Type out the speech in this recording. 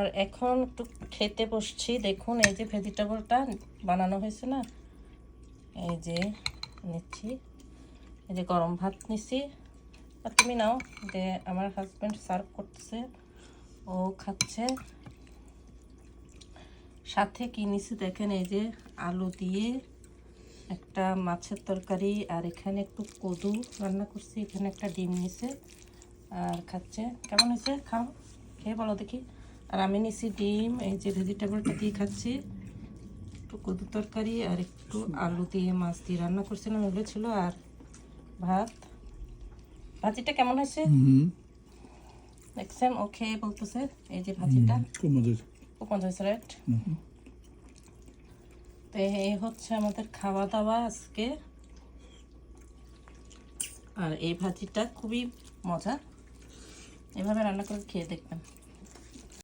আর এখন একটু খেতে বসছি। দেখুন এই যে ভেজিটেবলটা বানানো হয়েছে না, এই যে নিচ্ছি, এই যে গরম ভাত নিছি। আর তুমি নাও, যে আমার হাজব্যান্ড সার্ভ করতেছে, ও খাচ্ছে। সাথে কি নিছি দেখেন, এই যে আলু দিয়ে একটা মাছের তরকারি, আর এখানে একটু কদু রান্না করছি, এখানে একটা ডিম নিছে আর খাচ্ছে। কেমন হয়েছে? খাও, খেয়ে বলো দেখি। আর আমি নিছি ডিম, এই যে ভেজিটেবলটা দিয়ে খাচ্ছি, একটু কদু তরকারি আর একটু আলু দিয়ে মাছ দিয়ে রান্না করছিলাম, ওগুলো ছিল, আর ভাত। ভাজিটা কেমন হয়েছে দেখছেন? ও খেয়ে বলতেছে এই যে ভাজিটা খুব মজা হয়েছে, রাইট? তো এই হচ্ছে আমাদের খাওয়া দাওয়া আজকে। আর এই ভাজিটা খুবই মজা, এভাবে রান্না করে খেয়ে দেখবেন।